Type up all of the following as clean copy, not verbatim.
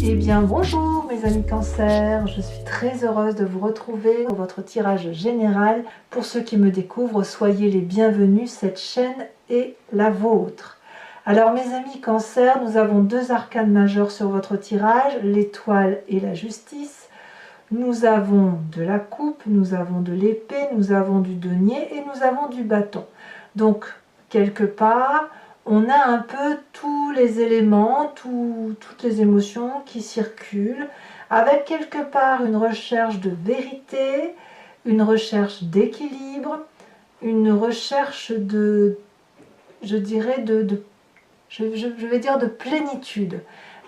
Eh bien bonjour mes amis Cancer, je suis très heureuse de vous retrouver pour votre tirage général. Pour ceux qui me découvrent, soyez les bienvenus, cette chaîne est la vôtre. Alors mes amis Cancer, nous avons deux arcanes majeurs sur votre tirage, l'étoile et la justice. Nous avons de la coupe, nous avons de l'épée, nous avons du denier et nous avons du bâton. Donc quelque part, on a un peu tous les éléments, toutes les émotions qui circulent, avec quelque part une recherche de vérité, une recherche d'équilibre, une recherche de, je dirais, je vais dire de plénitude.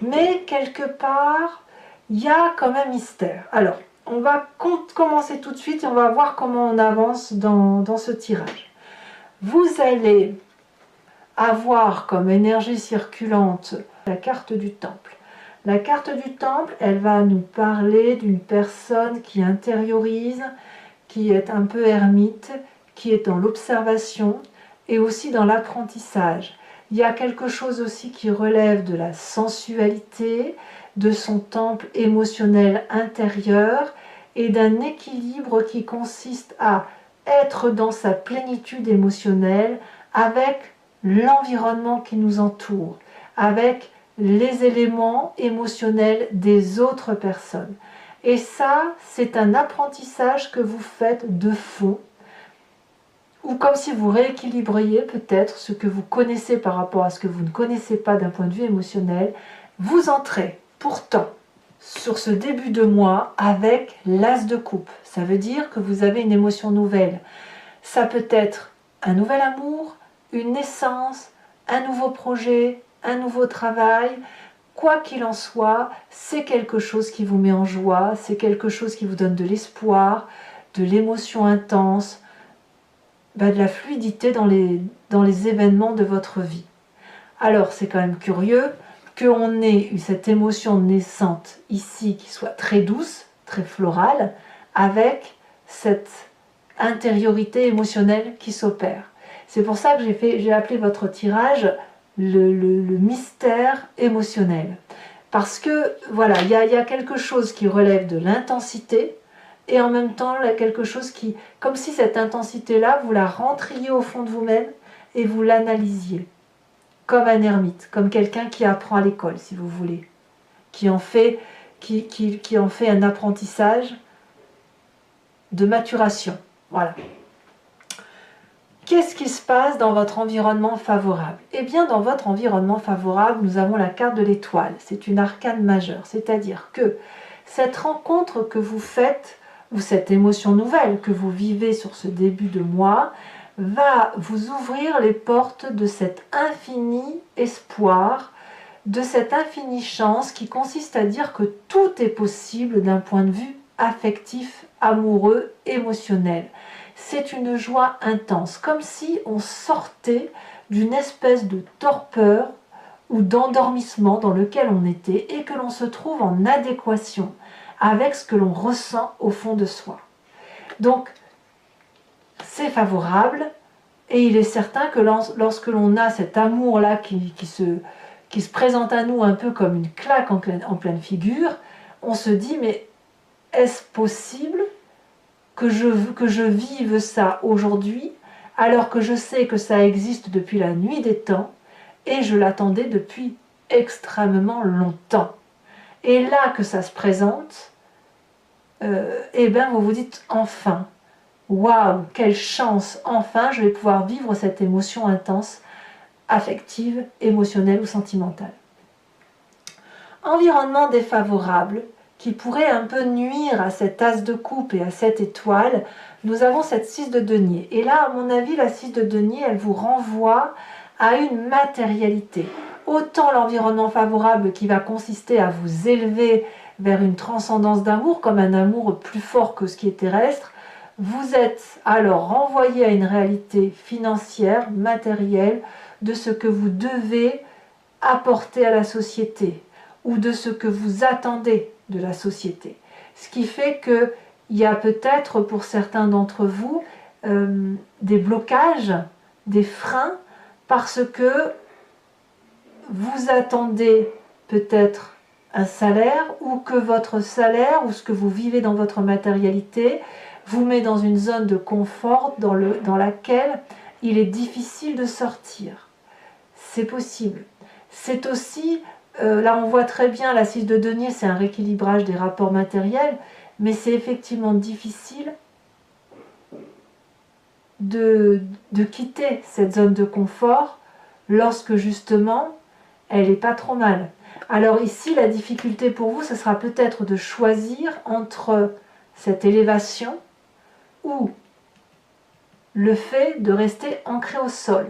Mais quelque part, il y a comme un mystère. Alors, on va commencer tout de suite et on va voir comment on avance dans ce tirage. Vous allez avoir comme énergie circulante la carte du temple. La carte du temple, elle va nous parler d'une personne qui intériorise, qui est un peu ermite, qui est dans l'observation et aussi dans l'apprentissage. Il y a quelque chose aussi qui relève de la sensualité, de son temple émotionnel intérieur et d'un équilibre qui consiste à être dans sa plénitude émotionnelle avec l'environnement qui nous entoure, avec les éléments émotionnels des autres personnes. Et ça, c'est un apprentissage que vous faites de fond, ou comme si vous rééquilibriez peut-être ce que vous connaissez par rapport à ce que vous ne connaissez pas d'un point de vue émotionnel. Vous entrez pourtant sur ce début de mois avec l'as de coupe. Ça veut dire que vous avez une émotion nouvelle. Ça peut être un nouvel amour, une naissance, un nouveau projet, un nouveau travail. Quoi qu'il en soit, c'est quelque chose qui vous met en joie, c'est quelque chose qui vous donne de l'espoir, de l'émotion intense, de la fluidité dans les événements de votre vie. Alors c'est quand même curieux qu'on ait eu cette émotion naissante ici qui soit très douce, très florale, avec cette intériorité émotionnelle qui s'opère. C'est pour ça que j'ai appelé votre tirage le mystère émotionnel. Parce que voilà, il y a quelque chose qui relève de l'intensité et en même temps il y a quelque chose qui, comme si cette intensité-là, vous la rentriez au fond de vous-même et vous l'analysiez. Comme un ermite, comme quelqu'un qui apprend à l'école, si vous voulez, qui en fait un apprentissage de maturation. Voilà. Qu'est-ce qui se passe dans votre environnement favorable? Eh bien, dans votre environnement favorable, nous avons la carte de l'étoile. C'est une arcane majeure, c'est-à-dire que cette rencontre que vous faites, ou cette émotion nouvelle que vous vivez sur ce début de mois, va vous ouvrir les portes de cet infini espoir, de cette infinie chance qui consiste à dire que tout est possible d'un point de vue affectif, amoureux, émotionnel. C'est une joie intense, comme si on sortait d'une espèce de torpeur ou d'endormissement dans lequel on était et que l'on se trouve en adéquation avec ce que l'on ressent au fond de soi. Donc, c'est favorable et il est certain que lorsque l'on a cet amour-là qui se présente à nous un peu comme une claque en pleine figure, on se dit mais est-ce possible que je vive ça aujourd'hui alors que je sais que ça existe depuis la nuit des temps et je l'attendais depuis extrêmement longtemps. Et là que ça se présente, eh bien vous vous dites enfin, waouh, quelle chance, enfin je vais pouvoir vivre cette émotion intense, affective, émotionnelle ou sentimentale. Environnement défavorable, qui pourrait un peu nuire à cet as de coupe et à cette étoile, nous avons cette 6 de denier. Et là, à mon avis, la 6 de denier, elle vous renvoie à une matérialité. Autant l'environnement favorable qui va consister à vous élever vers une transcendance d'amour, comme un amour plus fort que ce qui est terrestre, vous êtes alors renvoyé à une réalité financière, matérielle, de ce que vous devez apporter à la société ou de ce que vous attendez de la société. Ce qui fait qu'il y a peut-être pour certains d'entre vous des blocages, des freins, parce que vous attendez peut-être un salaire, ou que votre salaire ou ce que vous vivez dans votre matérialité vous met dans une zone de confort dans laquelle il est difficile de sortir. C'est possible. C'est aussi, là on voit très bien la 6 de denier, c'est un rééquilibrage des rapports matériels, mais c'est effectivement difficile de quitter cette zone de confort lorsque justement elle n'est pas trop mal. Alors ici, la difficulté pour vous, ce sera peut-être de choisir entre cette élévation ou le fait de rester ancré au sol.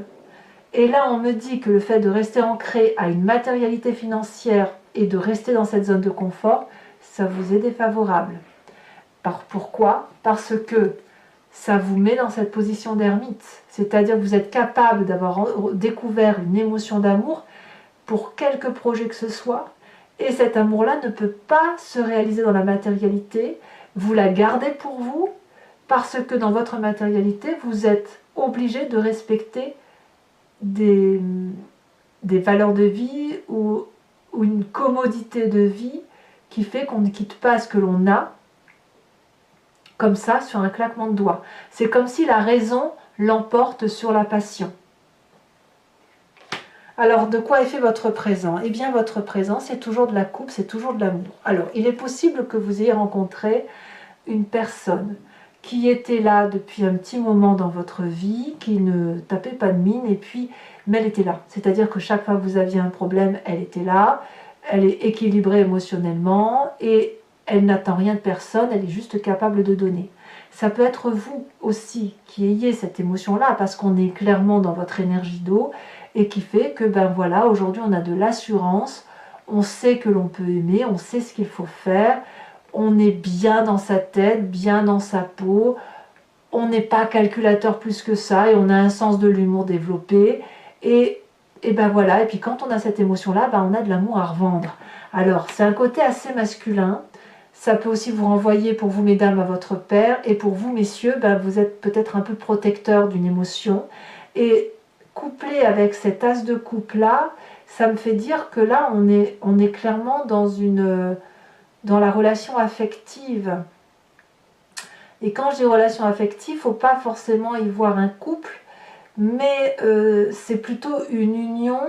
Et là, on me dit que le fait de rester ancré à une matérialité financière et de rester dans cette zone de confort, ça vous est défavorable. Pourquoi? Parce que ça vous met dans cette position d'ermite. C'est-à-dire que vous êtes capable d'avoir découvert une émotion d'amour pour quelque projet que ce soit, et cet amour-là ne peut pas se réaliser dans la matérialité. Vous la gardez pour vous, parce que dans votre matérialité, vous êtes obligé de respecter des valeurs de vie ou une commodité de vie qui fait qu'on ne quitte pas ce que l'on a, comme ça, sur un claquement de doigts. C'est comme si la raison l'emporte sur la passion. Alors, de quoi est fait votre présent? Eh bien, votre présent, c'est toujours de la coupe, c'est toujours de l'amour. Alors, il est possible que vous ayez rencontré une personne qui était là depuis un petit moment dans votre vie, qui ne tapait pas de mine, mais elle était là. C'est-à-dire que chaque fois que vous aviez un problème, elle était là, elle est équilibrée émotionnellement, et elle n'attend rien de personne, elle est juste capable de donner. Ça peut être vous aussi qui ayez cette émotion-là, parce qu'on est clairement dans votre énergie d'eau, et qui fait que, ben voilà, aujourd'hui on a de l'assurance, on sait que l'on peut aimer, on sait ce qu'il faut faire, on est bien dans sa tête, bien dans sa peau, on n'est pas calculateur plus que ça, et on a un sens de l'humour développé, et ben voilà, et puis quand on a cette émotion-là, ben on a de l'amour à revendre. Alors, c'est un côté assez masculin, ça peut aussi vous renvoyer pour vous mesdames à votre père, et pour vous messieurs, ben vous êtes peut-être un peu protecteur d'une émotion, et couplé avec cet as de coupe là, ça me fait dire que là on est clairement dans la relation affective. Et quand je dis relation affective, il ne faut pas forcément y voir un couple, mais c'est plutôt une union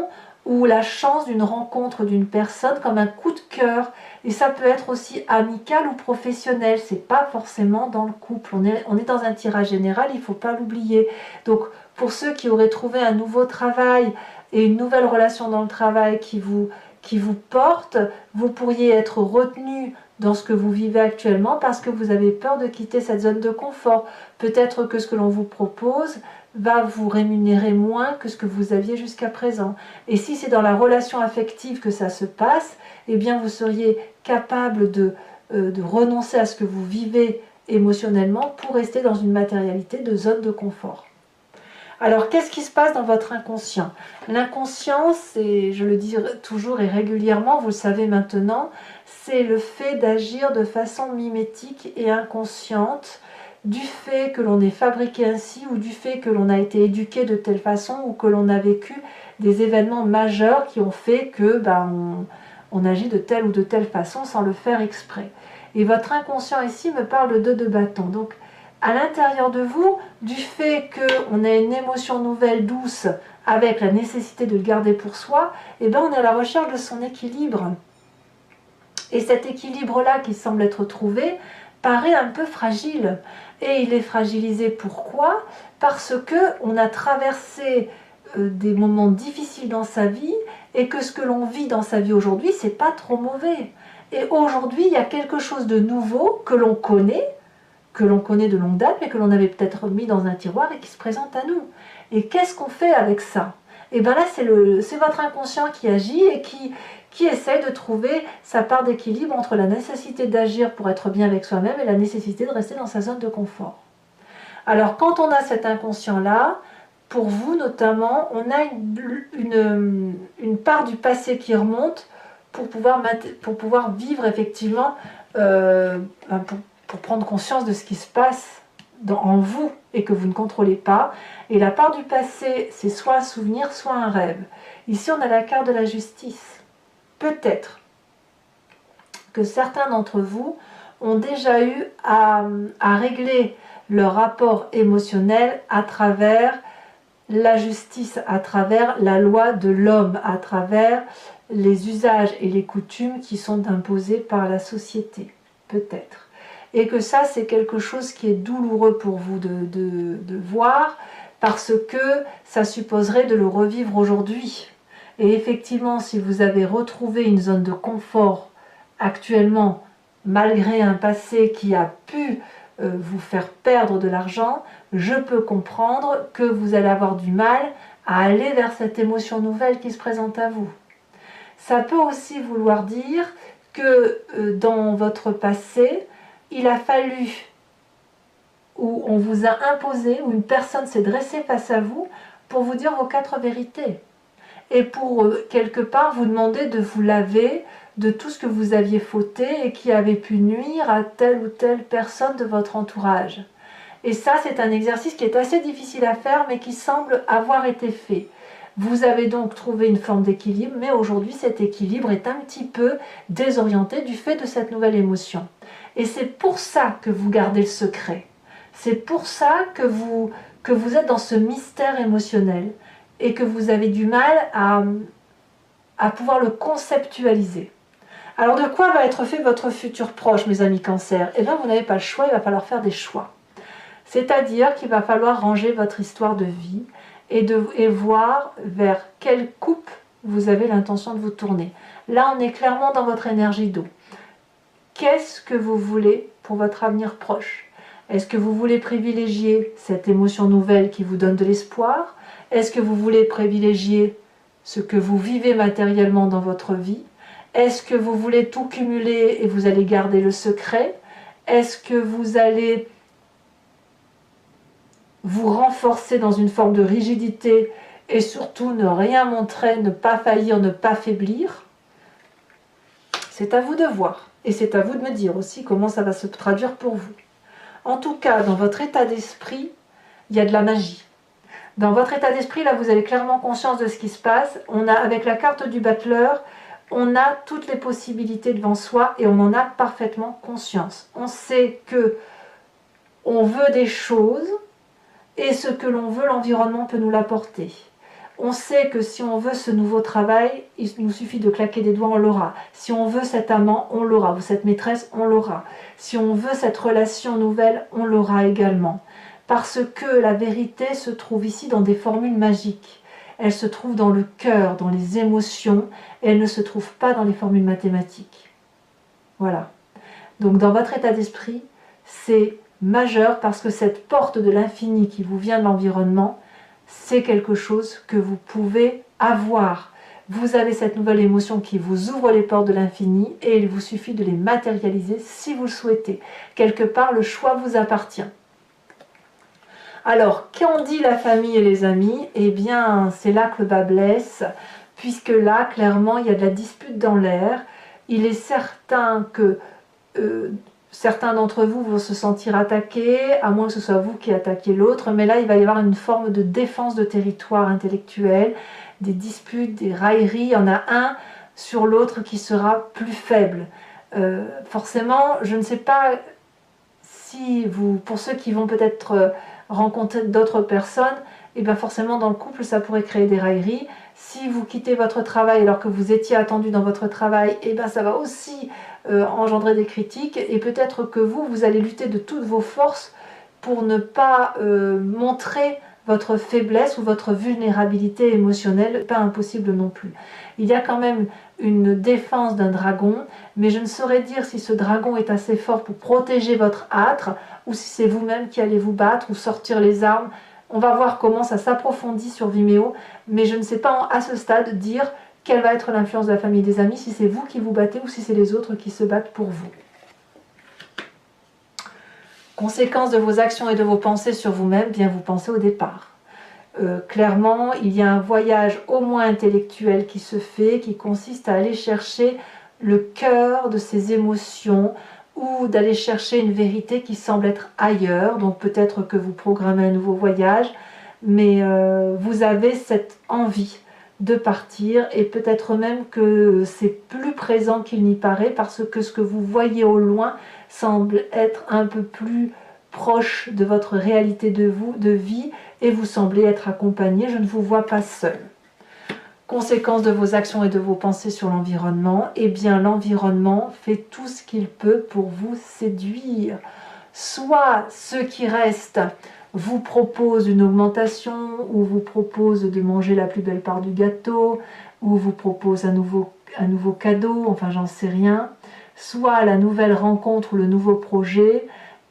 ou la chance d'une rencontre d'une personne comme un coup de cœur. Et ça peut être aussi amical ou professionnel, c'est pas forcément dans le couple. On est dans un tirage général, il ne faut pas l'oublier. Donc pour ceux qui auraient trouvé un nouveau travail et une nouvelle relation dans le travail qui vous porte, vous pourriez être retenu dans ce que vous vivez actuellement parce que vous avez peur de quitter cette zone de confort. Peut-être que ce que l'on vous propose va vous rémunérer moins que ce que vous aviez jusqu'à présent. Et si c'est dans la relation affective que ça se passe, eh bien vous seriez capable de renoncer à ce que vous vivez émotionnellement pour rester dans une matérialité de zone de confort. Alors, qu'est-ce qui se passe dans votre inconscient? L'inconscient, c'est, je le dis toujours et régulièrement, vous le savez maintenant, c'est le fait d'agir de façon mimétique et inconsciente, du fait que l'on est fabriqué ainsi ou du fait que l'on a été éduqué de telle façon ou que l'on a vécu des événements majeurs qui ont fait que on agit de telle ou de telle façon sans le faire exprès. Et votre inconscient ici me parle de 2 de bâton. Donc, à l'intérieur de vous, du fait qu'on a une émotion nouvelle, douce, avec la nécessité de le garder pour soi, eh ben on est à la recherche de son équilibre. Et cet équilibre-là qui semble être trouvé paraît un peu fragile. Et il est fragilisé pourquoi? Parce qu'on a traversé des moments difficiles dans sa vie et que ce que l'on vit dans sa vie aujourd'hui, c'est pas trop mauvais. Et aujourd'hui, il y a quelque chose de nouveau que l'on connaît de longue date, mais que l'on avait peut-être mis dans un tiroir et qui se présente à nous. Et qu'est-ce qu'on fait avec ça? Et bien là, c'est votre inconscient qui agit et qui essaie de trouver sa part d'équilibre entre la nécessité d'agir pour être bien avec soi-même et la nécessité de rester dans sa zone de confort. Alors, quand on a cet inconscient-là, pour vous notamment, on a une part du passé qui remonte pour pouvoir vivre effectivement, pour prendre conscience de ce qui se passe en vous et que vous ne contrôlez pas. Et la part du passé, c'est soit un souvenir, soit un rêve. Ici, on a la carte de la justice. Peut-être que certains d'entre vous ont déjà eu à régler leur rapport émotionnel à travers la justice, à travers la loi de l'homme, à travers les usages et les coutumes qui sont imposés par la société, peut-être. Et que ça, c'est quelque chose qui est douloureux pour vous de voir, parce que ça supposerait de le revivre aujourd'hui. Et effectivement, si vous avez retrouvé une zone de confort actuellement, malgré un passé qui a pu vous faire perdre de l'argent, je peux comprendre que vous allez avoir du mal à aller vers cette émotion nouvelle qui se présente à vous. Ça peut aussi vouloir dire que dans votre passé, il a fallu, ou on vous a imposé, ou une personne s'est dressée face à vous pour vous dire vos 4 vérités. Et pour quelque part vous demander de vous laver de tout ce que vous aviez fauté et qui avait pu nuire à telle ou telle personne de votre entourage. Et ça, c'est un exercice qui est assez difficile à faire, mais qui semble avoir été fait. Vous avez donc trouvé une forme d'équilibre, mais aujourd'hui, cet équilibre est un petit peu désorienté du fait de cette nouvelle émotion. Et c'est pour ça que vous gardez le secret. C'est pour ça que vous êtes dans ce mystère émotionnel et que vous avez du mal à pouvoir le conceptualiser. Alors de quoi va être fait votre futur proche, mes amis Cancer? Eh bien, vous n'avez pas le choix, il va falloir faire des choix. C'est-à-dire qu'il va falloir ranger votre histoire de vie et voir vers quelle coupe vous avez l'intention de vous tourner. Là, on est clairement dans votre énergie d'eau. Qu'est-ce que vous voulez pour votre avenir proche? Est-ce que vous voulez privilégier cette émotion nouvelle qui vous donne de l'espoir? Est-ce que vous voulez privilégier ce que vous vivez matériellement dans votre vie? Est-ce que vous voulez tout cumuler et vous allez garder le secret? Est-ce que vous allez vous renforcer dans une forme de rigidité et surtout ne rien montrer, ne pas faillir, ne pas faiblir? C'est à vous de voir. Et c'est à vous de me dire aussi comment ça va se traduire pour vous. En tout cas, dans votre état d'esprit, il y a de la magie. Dans votre état d'esprit, là, vous avez clairement conscience de ce qui se passe. Avec la carte du battleur, on a toutes les possibilités devant soi et on en a parfaitement conscience. On sait que on veut des choses et ce que l'on veut, l'environnement peut nous l'apporter. On sait que si on veut ce nouveau travail, il nous suffit de claquer des doigts, on l'aura. Si on veut cet amant, on l'aura. Ou cette maîtresse, on l'aura. Si on veut cette relation nouvelle, on l'aura également. Parce que la vérité se trouve ici dans des formules magiques. Elle se trouve dans le cœur, dans les émotions, et elle ne se trouve pas dans les formules mathématiques. Voilà. Donc dans votre état d'esprit, c'est majeur parce que cette porte de l'infini qui vous vient de l'environnement, c'est quelque chose que vous pouvez avoir. Vous avez cette nouvelle émotion qui vous ouvre les portes de l'infini et il vous suffit de les matérialiser si vous le souhaitez. Quelque part, le choix vous appartient. Alors, qu'en dit la famille et les amis? Eh bien, c'est là que le bas blesse, puisque là, clairement, il y a de la dispute dans l'air. Il est certain que certains d'entre vous vont se sentir attaqués, à moins que ce soit vous qui attaquiez l'autre, mais là il va y avoir une forme de défense de territoire intellectuel, des disputes, des railleries, il y en a un sur l'autre qui sera plus faible. Forcément, je ne sais pas si vous, pour ceux qui vont peut-être rencontrer d'autres personnes, et bien forcément dans le couple ça pourrait créer des railleries. Si vous quittez votre travail alors que vous étiez attendu dans votre travail, et bien ça va aussi engendrer des critiques et peut-être que vous allez lutter de toutes vos forces pour ne pas montrer votre faiblesse ou votre vulnérabilité émotionnelle, pas impossible non plus. Il y a quand même une défense d'un dragon, mais je ne saurais dire si ce dragon est assez fort pour protéger votre âtre ou si c'est vous-même qui allez vous battre ou sortir les armes. On va voir comment ça s'approfondit sur Vimeo, mais je ne sais pas à ce stade dire quelle va être l'influence de la famille et des amis, si c'est vous qui vous battez ou si c'est les autres qui se battent pour vous. Conséquence de vos actions et de vos pensées sur vous-même, bien vous pensez au départ. Clairement, il y a un voyage au moins intellectuel qui se fait, qui consiste à aller chercher le cœur de ces émotions ou d'aller chercher une vérité qui semble être ailleurs. Donc peut-être que vous programmez un nouveau voyage, mais vous avez cette envie de partir, et peut-être même que c'est plus présent qu'il n'y paraît, parce que ce que vous voyez au loin semble être un peu plus proche de votre réalité de vie, et vous semblez être accompagné. Je ne vous vois pas seul. Conséquence de vos actions et de vos pensées sur l'environnement, eh bien l'environnement fait tout ce qu'il peut pour vous séduire. Soit ceux qui restent vous proposent une augmentation, ou vous proposent de manger la plus belle part du gâteau, ou vous proposent un nouveau cadeau, enfin j'en sais rien. Soit la nouvelle rencontre ou le nouveau projet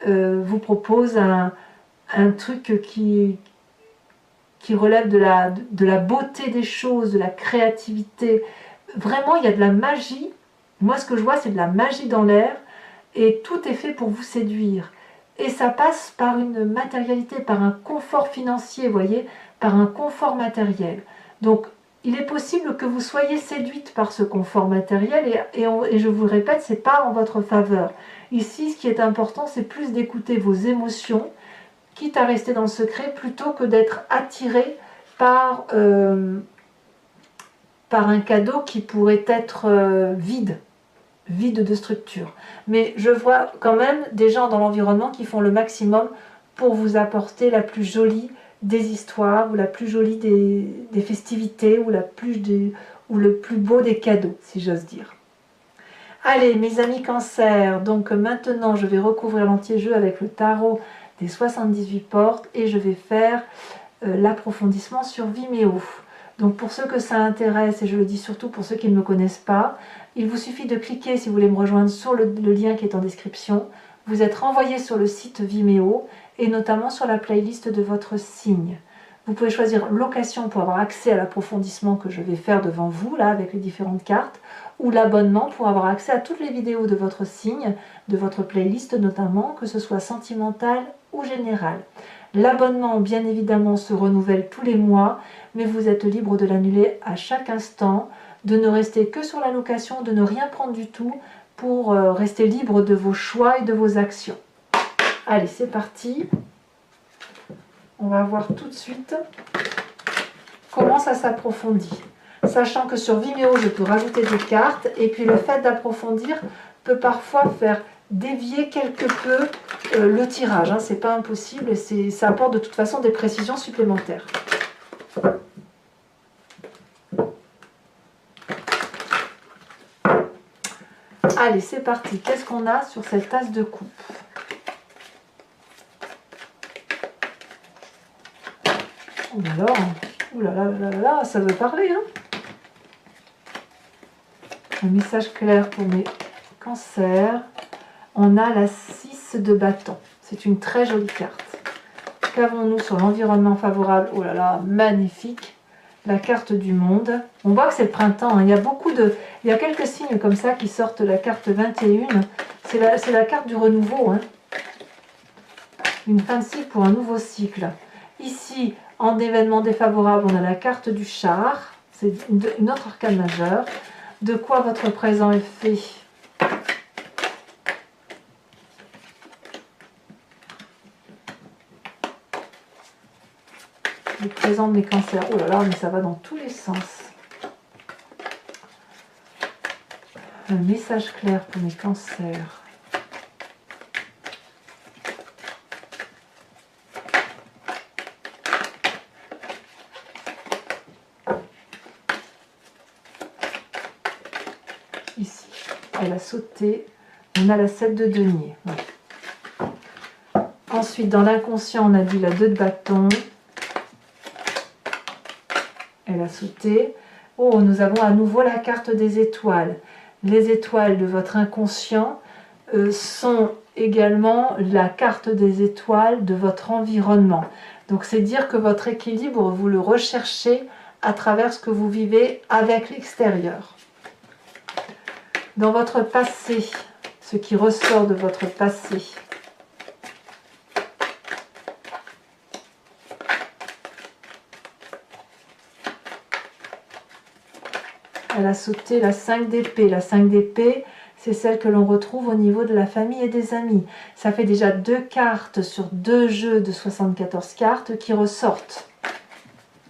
vous propose un truc qui relève de la beauté des choses, de la créativité. Vraiment, il y a de la magie. Moi, ce que je vois, c'est de la magie dans l'air, et tout est fait pour vous séduire. Et ça passe par une matérialité, par un confort financier, vous voyez, par un confort matériel. Donc, il est possible que vous soyez séduite par ce confort matériel, et je vous le répète, ce n'est pas en votre faveur. Ici, ce qui est important, c'est plus d'écouter vos émotions, quitte à rester dans le secret, plutôt que d'être attiré par un cadeau qui pourrait être vide de structure. Mais je vois quand même des gens dans l'environnement qui font le maximum pour vous apporter la plus jolie des histoires, ou la plus jolie des festivités, ou le plus beau des cadeaux, si j'ose dire. Allez, mes amis Cancer, donc maintenant je vais recouvrir l'anti-jeu avec le tarot des 78 portes, et je vais faire l'approfondissement sur Vimeo. Donc pour ceux que ça intéresse, et je le dis surtout pour ceux qui ne me connaissent pas, il vous suffit de cliquer, si vous voulez me rejoindre, sur le lien qui est en description. Vous êtes renvoyé sur le site Vimeo, et notamment sur la playlist de votre signe. Vous pouvez choisir location pour avoir accès à l'approfondissement que je vais faire devant vous, là, avec les différentes cartes, ou l'abonnement pour avoir accès à toutes les vidéos de votre signe, de votre playlist notamment, que ce soit sentimental ou général. L'abonnement, bien évidemment, se renouvelle tous les mois, mais vous êtes libre de l'annuler à chaque instant, de ne rester que sur la location, de ne rien prendre du tout, pour rester libre de vos choix et de vos actions. Allez, c'est parti. On va voir tout de suite comment ça s'approfondit. Sachant que sur Vimeo, je peux rajouter des cartes, et puis le fait d'approfondir peut parfois faire dévier quelque peu le tirage. Hein. C'est pas impossible, et ça apporte de toute façon des précisions supplémentaires. Allez, c'est parti. Qu'est-ce qu'on a sur cette tasse de coupe? Alors, oulala, ça veut parler, hein. Un message clair pour mes cancers. On a la 6 de bâton. C'est une très jolie carte. Qu'avons-nous sur l'environnement favorable? Oh là là, magnifique. La carte du monde. On voit que c'est le printemps. Hein. Il y a quelques signes comme ça qui sortent la carte 21. C'est la carte du renouveau. Hein. Une fin de cycle pour un nouveau cycle. Ici, en événement défavorable, on a la carte du char. C'est une autre arcane majeure. De quoi votre présent est fait? Le présent de mes cancers. Oh là là, mais ça va dans tous les sens. Un message clair pour mes cancers. Ici, elle a sauté. On a la 7 de denier. Ouais. Ensuite, dans l'inconscient, on a dit la 2 de bâton. Elle a sauté. Oh, nous avons à nouveau la carte des étoiles. Les étoiles de votre inconscient sont également la carte des étoiles de votre environnement. Donc c'est dire que votre équilibre, vous le recherchez à travers ce que vous vivez avec l'extérieur. Dans votre passé, ce qui ressort de votre passé. Elle a sauté la 5 d'épée. La 5 d'épée, c'est celle que l'on retrouve au niveau de la famille et des amis. Ça fait déjà 2 cartes sur 2 jeux de 74 cartes qui ressortent.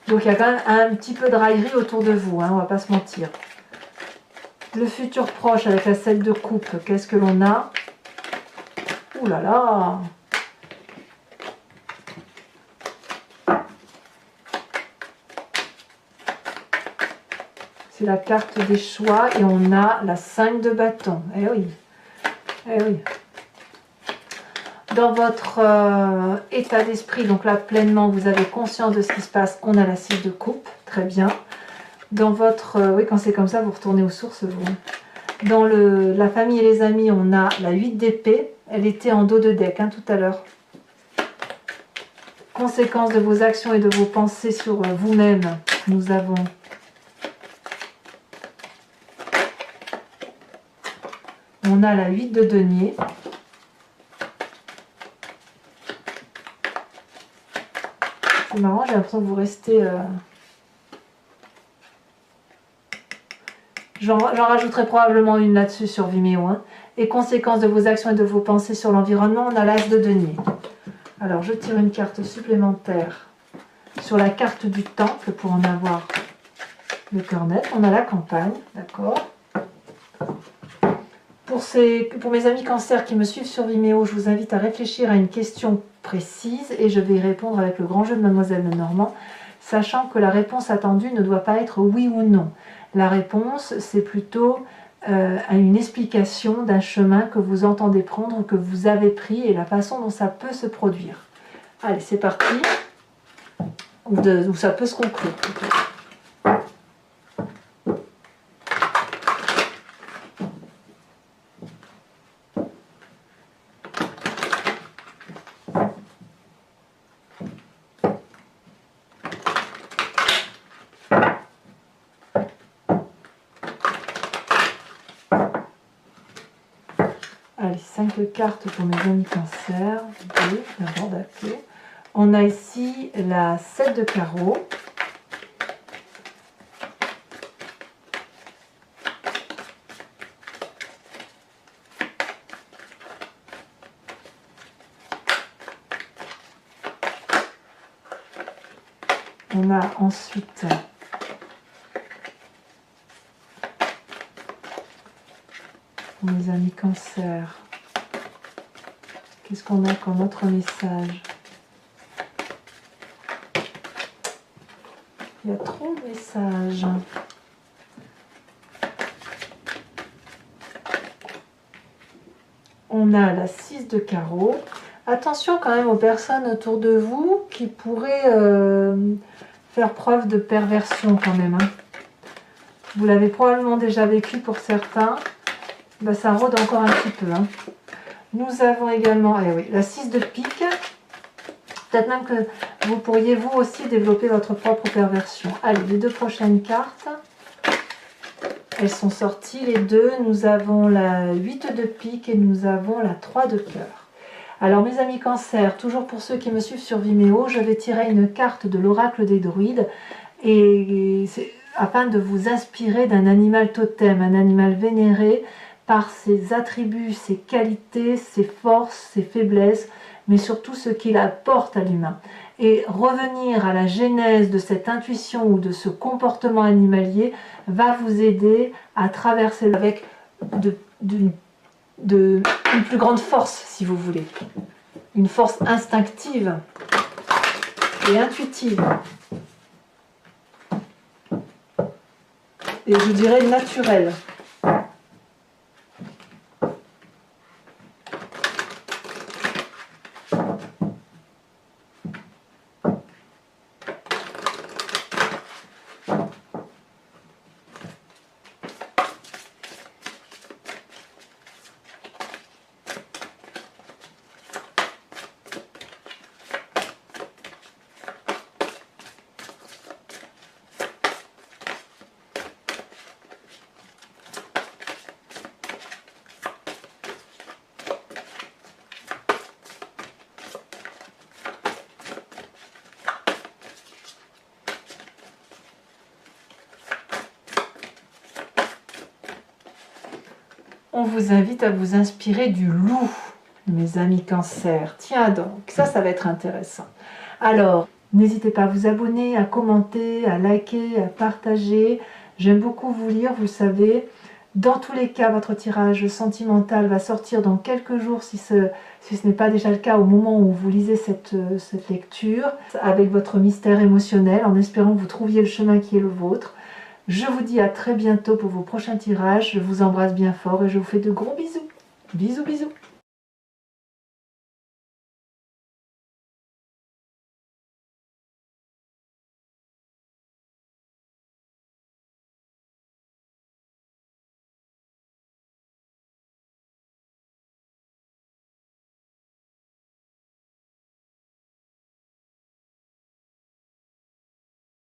Donc il y a quand même un petit peu de raillerie autour de vous, hein, on va pas se mentir. Le futur proche avec la 7 de coupe, qu'est-ce que l'on a? Ouh là là! C'est la carte des choix et on a la 5 de bâton. Eh oui, eh oui. Dans votre état d'esprit, donc là pleinement, vous avez conscience de ce qui se passe. On a la 6 de coupe, très bien. Dans votre, oui, quand c'est comme ça, vous retournez aux sources, vous. Dans la famille et les amis, on a la 8 d'épée. Elle était en dos de deck hein, tout à l'heure. Conséquence de vos actions et de vos pensées sur vous-même, nous avons on a la 8 de denier. C'est marrant, j'ai l'impression que vous restez... J'en rajouterai probablement une là-dessus sur Vimeo. Hein. Et conséquence de vos actions et de vos pensées sur l'environnement, on a l'as de denier. Alors, je tire une carte supplémentaire sur la carte du temple pour en avoir le cœur net. On a la campagne, d'accord. Pour mes amis cancers qui me suivent sur Vimeo, je vous invite à réfléchir à une question précise et je vais y répondre avec le grand jeu de Mademoiselle Lenormand, sachant que la réponse attendue ne doit pas être oui ou non. La réponse, c'est plutôt une explication d'un chemin que vous entendez prendre, que vous avez pris et la façon dont ça peut se produire. Allez, c'est parti. Ou ça peut se conclure. Allez, 5 cartes pour mes amis cancer. 2, d'abord d'accord. On a ici la 7 de carreau. On a ensuite pour mes amis cancer, qu'est-ce qu'on a comme autre message? Il y a trop de messages. On a la 6 de carreau. Attention quand même aux personnes autour de vous qui pourraient faire preuve de perversion quand même. Hein. Vous l'avez probablement déjà vécu pour certains. Ben, ça rôde encore un petit peu. Hein. Nous avons également oui, la 6 de pique. Peut-être même que vous pourriez vous aussi développer votre propre perversion. Allez, les deux prochaines cartes. Elles sont sorties les deux. Nous avons la 8 de pique et nous avons la 3 de cœur. Alors mes amis cancer, toujours pour ceux qui me suivent sur Vimeo, je vais tirer une carte de l'oracle des druides et afin de vous inspirer d'un animal totem, un animal vénéré par ses attributs, ses qualités, ses forces, ses faiblesses, mais surtout ce qu'il apporte à l'humain. Et revenir à la genèse de cette intuition ou de ce comportement animalier va vous aider à traverser avec une plus grande force, si vous voulez. Une force instinctive et intuitive. Et je dirais naturelle. On vous invite à vous inspirer du loup, mes amis cancer. Tiens donc, ça va être intéressant. Alors, N'hésitez pas à vous abonner, à commenter, à liker, à partager. J'aime beaucoup vous lire, vous le savez. Dans tous les cas, votre tirage sentimental va sortir dans quelques jours si ce n'est pas déjà le cas au moment où vous lisez cette lecture, avec votre mystère émotionnel, en espérant que vous trouviez le chemin qui est le vôtre. Je vous dis à très bientôt pour vos prochains tirages. Je vous embrasse bien fort et je vous fais de gros bisous. Bisous, bisous.